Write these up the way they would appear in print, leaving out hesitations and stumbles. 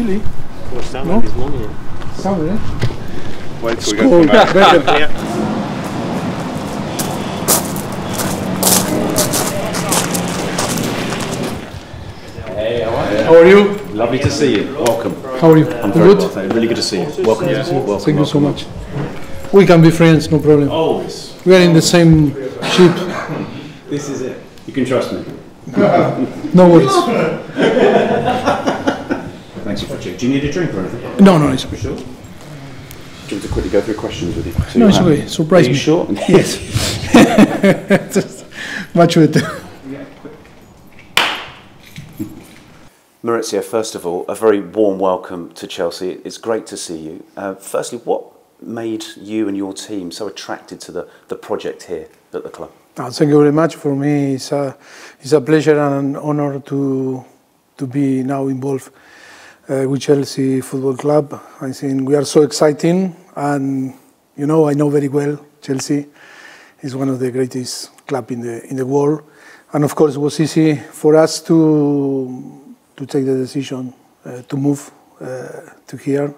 chilly. Well, it's down like this morning. Summer, eh? Wait till we go from Yeah. Hey, how are you? How are you? Lovely to see you. Welcome. How are you? I'm You very good? well, thank you. Really good to see you. Welcome. Welcome. Thank you so much. We can be friends, no problem. Always. We are in the same ship. This is it. You can trust me. No worries. Thanks for checking. Do you need a drink or anything? No, no, it's okay. Sure. Do you want to quickly go through questions with you? So No, you're it's happy? okay. Surprise Are you me. sure? Yes. Much better. Mauricio, first of all, a very warm welcome to Chelsea. It's great to see you. Firstly, what made you and your team so attracted to the project here at the club? Thank you very much. For me, it's a pleasure and an honor to be now involved with Chelsea Football Club. I think we are so exciting, and I know very well Chelsea is one of the greatest clubs in the world, and of course it was easy for us to take the decision to move to here.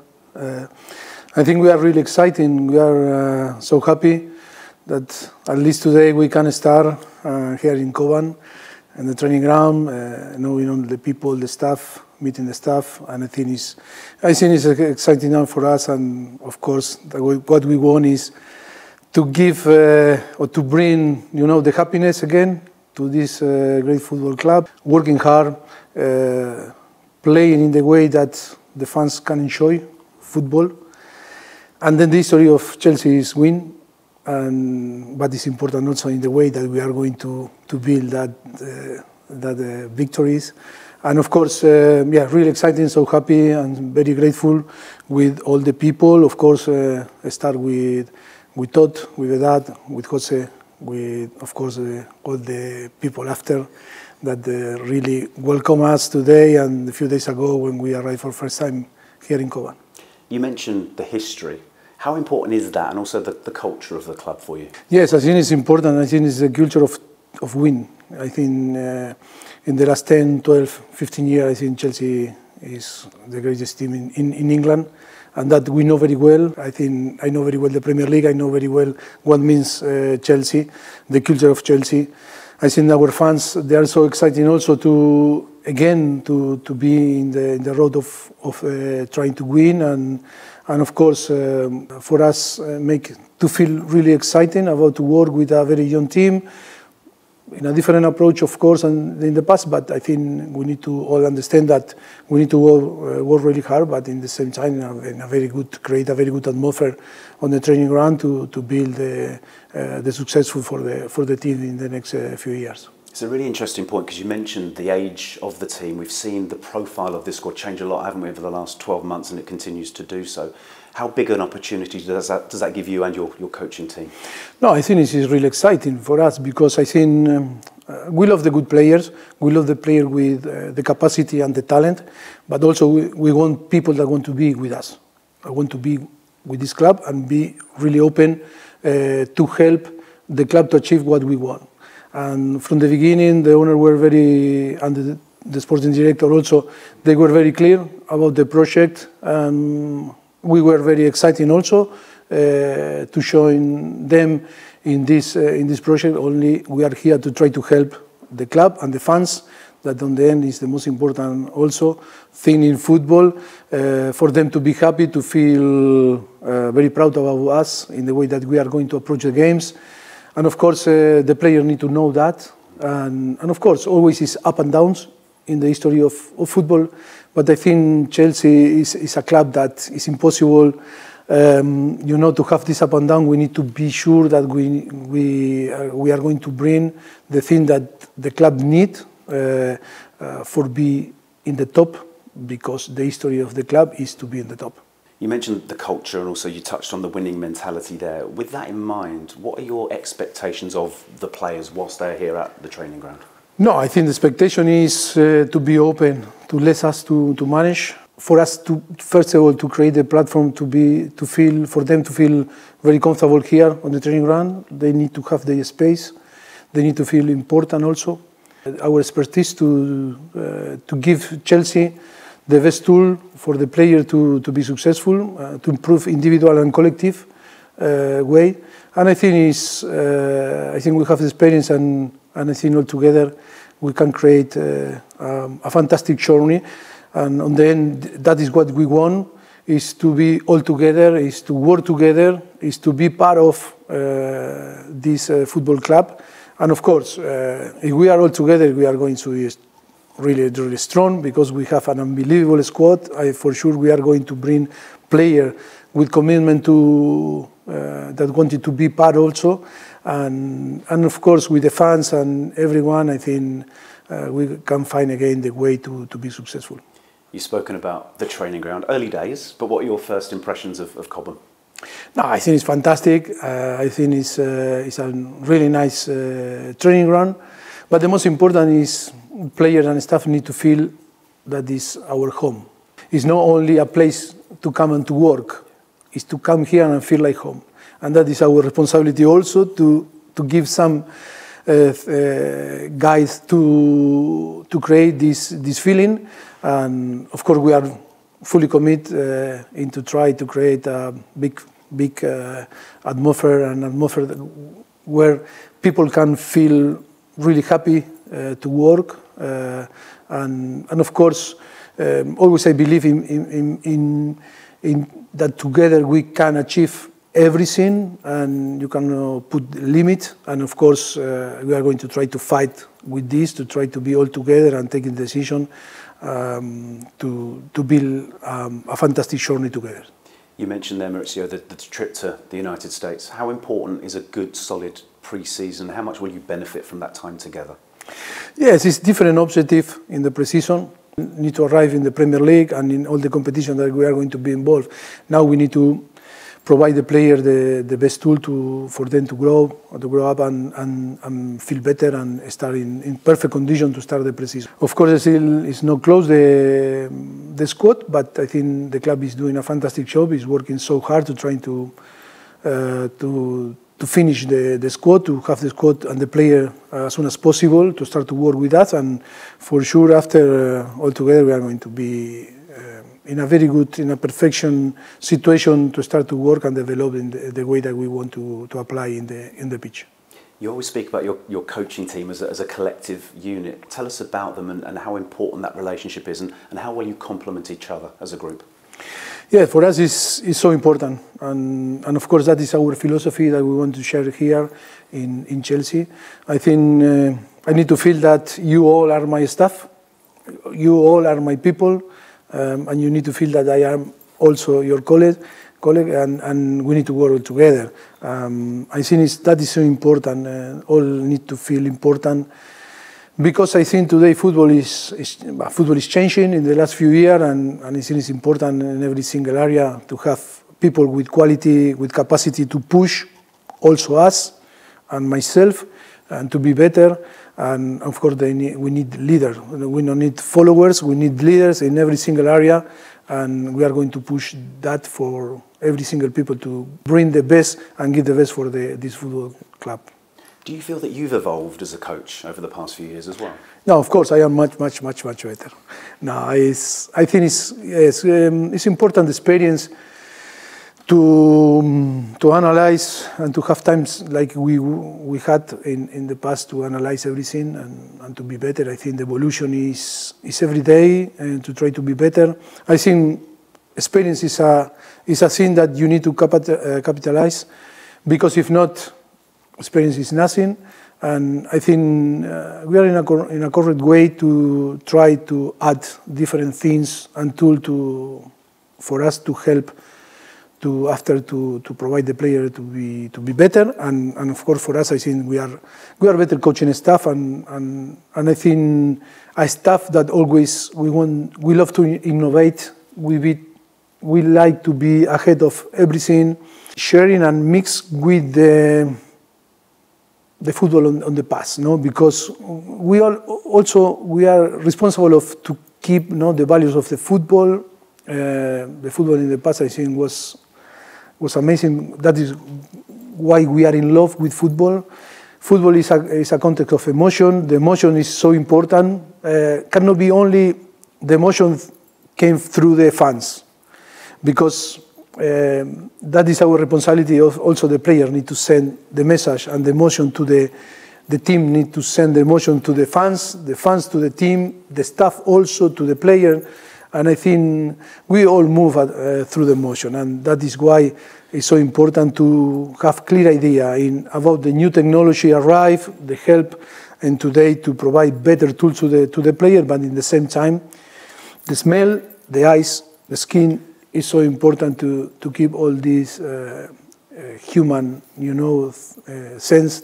I think we are really excited. We are so happy that at least today we can start here in Cobham, in the training ground, knowing the people, the staff, meeting the staff, and I think it's exciting now for us. And of course, what we want is to give or to bring, the happiness again to this great football club, working hard, playing in the way that the fans can enjoy football. And then the history of Chelsea is win, but it's important also in the way that we are going to build that victories. And of course, really exciting, so happy and very grateful with all the people. Of course, start with Todd, with Dad, with Jose, with, of course, all the people after that really welcome us today and a few days ago when we arrived for the first time here in Cobham. You mentioned the history. How important is that, and also the culture of the club for you? Yes, I think it's important. I think it's the culture of win. I think in the last 10, 12, 15 years, I think Chelsea is the greatest team in England, and that we know very well. I think I know very well the Premier League. I know very well what means Chelsea, the culture of Chelsea. I think our fans, they are so excited also to be in the road of trying to win, and of course for us to feel really exciting about to work with a very young team in a different approach, of course, than in the past. But I think we need to all understand that we need to work really hard, but in the same time, create a very good atmosphere on the training ground to build the successful for the team in the next few years. It's a really interesting point because you mentioned the age of the team. We've seen the profile of this squad change a lot, haven't we, over the last 12 months, and it continues to do so. How big an opportunity does that give you and your coaching team? No, I think it is really exciting for us because I think we love the good players. We love the player with the capacity and the talent, but also we want people that want to be with us. I want to be with this club and be really open to help the club to achieve what we want. And from the beginning, the owner were and the sporting director also, they were very clear about the project. We were very excited also to join them in this project. Only we are here to try to help the club and the fans. That on the end is the most important also thing in football, for them to be happy, to feel very proud about us in the way that we are going to approach the games. And of course, the players need to know that. And of course, always is up and downs in the history of football. But I think Chelsea is a club that is impossible, to have this up and down. We need to be sure that we are going to bring the thing that the club need for be in the top, because the history of the club is to be in the top. You mentioned the culture and also you touched on the winning mentality there. With that in mind, what are your expectations of the players whilst they're here at the training ground? No, I think the expectation is to be open, to let us to manage. For us to, first of all, to create a platform for them to feel very comfortable here on the training ground. They need to have their space. They need to feel important also. Our expertise to give Chelsea the best tool for the player to be successful, to improve individual and collective way. And I think I think we have the experience, and I think all together we can create a fantastic journey. And on the end, that is what we want: is to be all together, is to work together, is to be part of this football club. And of course, if we are all together, we are going to be really, really strong, because we have an unbelievable squad. For sure, we are going to bring players with commitment to that wanted to be part also, and of course with the fans and everyone, I think we can find again the way to be successful. You've spoken about the training ground, early days, but what are your first impressions of Cobham? No, I think it's fantastic. I think it's a really nice training ground. But the most important is players and staff need to feel that is our home. It's not only a place to come and to work. It's to come here and feel like home. And that is our responsibility also to give some guides to create this feeling. And of course, we are fully committed into try to create a big atmosphere, and atmosphere where people can feel really happy to work. And of course, always I believe in that together we can achieve everything, and you can put limit. And of course, we are going to try to fight with this, to try to be all together and taking decision to build a fantastic journey together. You mentioned there, Mauricio, the trip to the United States. How important is a good, solid pre-season? How much will you benefit from that time together? Yes, it's different objective in the pre-season. We need to arrive in the Premier League and in all the competition that we are going to be involved. Now we need to provide the player the best tool for them to grow up and feel better and start in perfect condition to start the pre-season. Of course, it's not close the squad, but I think the club is doing a fantastic job. It's working so hard to try to finish the squad, to have the squad and the player as soon as possible to start to work with us. And for sure, after all together, we are going to be in a very good, in a perfection situation to start to work and develop in the way that we want to apply in the pitch. You always speak about your coaching team as a collective unit. Tell us about them and how important that relationship is, and how well you complement each other as a group. Yeah, for us it's so important, and of course that is our philosophy that we want to share here in Chelsea. I think I need to feel that you all are my staff, you all are my people. And you need to feel that I am also your colleague, and we need to work together. I think that is so important. All need to feel important, because I think today football is changing in the last few years, and I think it's important in every single area to have people with quality, with capacity to push also us and myself, and to be better. And of course, we need leaders. We don't need followers. We need leaders in every single area, and we are going to push that for every single people to bring the best and give the best for this football club. Do you feel that you've evolved as a coach over the past few years as well? No, of course, I am much better. No, I think it's important experience to analyze and to have times like we had in the past to analyze everything and to be better. I think the evolution is every day, and to try to be better. I think experience is a thing that you need to capitalize, because if not, experience is nothing. And I think we are in a correct way to try to add different things and tools for us to help to provide the player to be better, and of course for us I think we are better coaching staff, and I think a staff that always we love to innovate. We like to be ahead of everything, sharing and mix with the football on the past, no? Because we are responsible to keep the values of the football. The football in the past I think was amazing. That is why we are in love with football. Football is a context of emotion. The emotion is so important. Cannot be only the emotion came through the fans, because that is our responsibility. Also, the player need to send the message and the emotion to the team need to send the emotion to the fans to the team, the staff also to the player. And I think we all move through the emotion, and that is why it's so important to have clear idea about the new technology arrive, the help, and today to provide better tools to the player, but in the same time, the smell, the eyes, the skin is so important to keep all this human, sense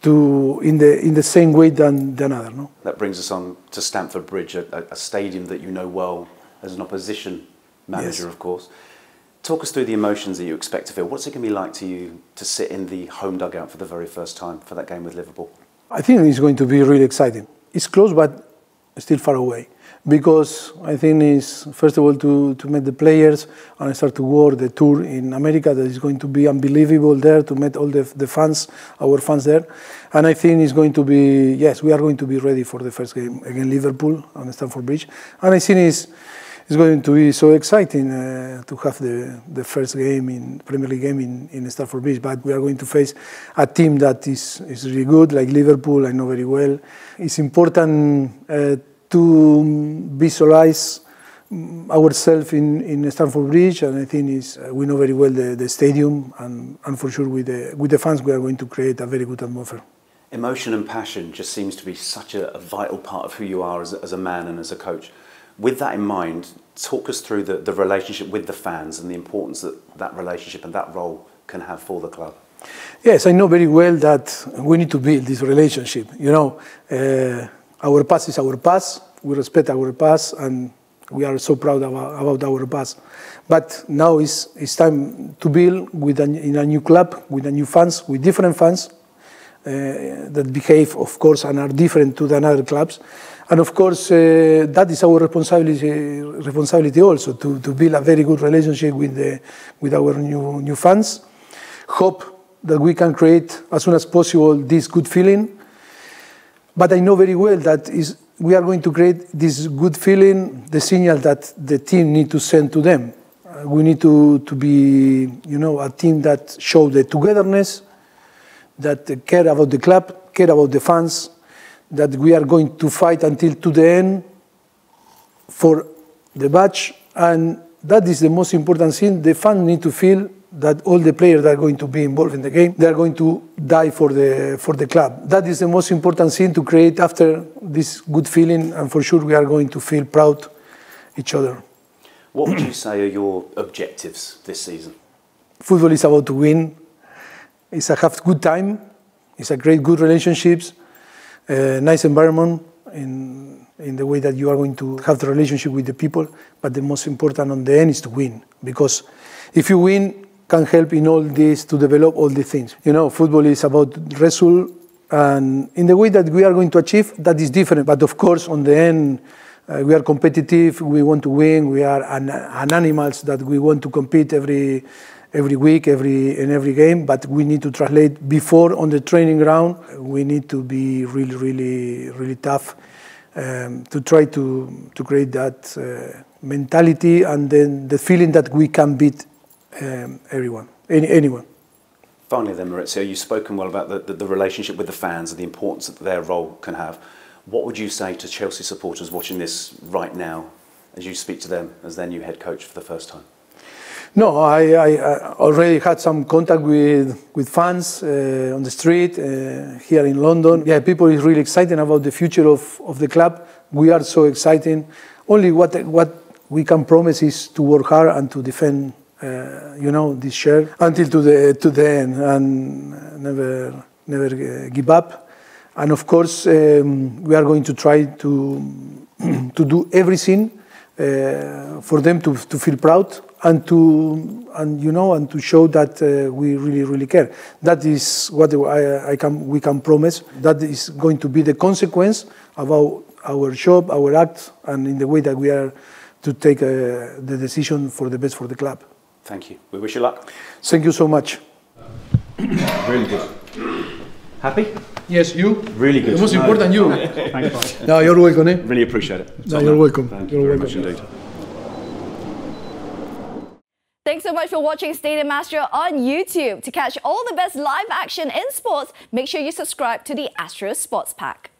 in the same way than another. No? That brings us on to Stamford Bridge, a stadium that you know well as an opposition manager, yes. Of course. Talk us through the emotions that you expect to feel. What's it going to be like to you to sit in the home dugout for the very first time for that game with Liverpool? I think it's going to be really exciting. It's close, but still far away. Because I think it's, first of all, to meet the players and start to work the tour in America. That is going to be unbelievable there, to meet all the fans, our fans there. And I think it's going to be, yes, we are going to be ready for the first game against Liverpool on Stamford Bridge. And I think it's going to be so exciting to have the first game in Premier League game in Stamford Bridge. But we are going to face a team that is really good, like Liverpool. I know very well. It's important to visualize ourselves in Stamford Bridge, and I think we know very well the stadium, and for sure with the fans we are going to create a very good atmosphere. Emotion and passion just seems to be such a vital part of who you are as a man and as a coach. With that in mind, talk us through the relationship with the fans and the importance that relationship and that role can have for the club. Yes, I know very well that we need to build this relationship. Our past is our past. We respect our past, and we are so proud about our past. But now it's time to build in a new club, with a new fans, with different fans that behave, of course, and are different to the other clubs. And of course, that is our responsibility also to build a very good relationship with our new fans. Hope that we can create as soon as possible this good feeling. But I know very well that we are going to create this good feeling, the signal that the team need to send to them. We need to be, a team that shows the togetherness, that care about the club, care about the fans, that we are going to fight until to the end for the badge. And that is the most important thing. The fans need to feel that all the players that are going to be involved in the game, they are going to die for the club. That is the most important thing to create after this good feeling, and for sure we are going to feel proud each other. What would you say are your objectives this season? Football is about to win. It's a have good time. It's a great good relationships, nice environment in the way that you are going to have the relationship with the people. But the most important on the end is to win, because if you win, can help in all this to develop all the things. Football is about result, and in the way that we are going to achieve, that is different. But of course, on the end, we are competitive. We want to win. We are an animals that we want to compete every week, in every game. But we need to translate before on the training ground. We need to be really, really, really tough to try to create that mentality, and then the feeling that we can beat anyone. Finally then, Mauricio, you've spoken well about the relationship with the fans and the importance that their role can have. What would you say to Chelsea supporters watching this right now as you speak to them as their new head coach for the first time? No, I already had some contact with fans on the street here in London. Yeah, people is really excited about the future of the club. We are so excited. Only what we can promise is to work hard and to defend this share until to the end, and never give up. And of course, we are going to try to do everything for them to feel proud and to show that we really, really care. That is what we can promise. That is going to be the consequence about our job, our act, and in the way that we are to take the decision for the best for the club. Thank you. We wish you luck. Thank you so much. Really good. Happy? Yes, you? Really good. The most important, you. Thanks, Bob. No, you're welcome, eh? Really appreciate it. No, you're welcome. Thank You're you very welcome. much indeed. Thanks so much for watching Stadium Astro on YouTube. To catch all the best live action in sports, make sure you subscribe to the Astro Sports Pack.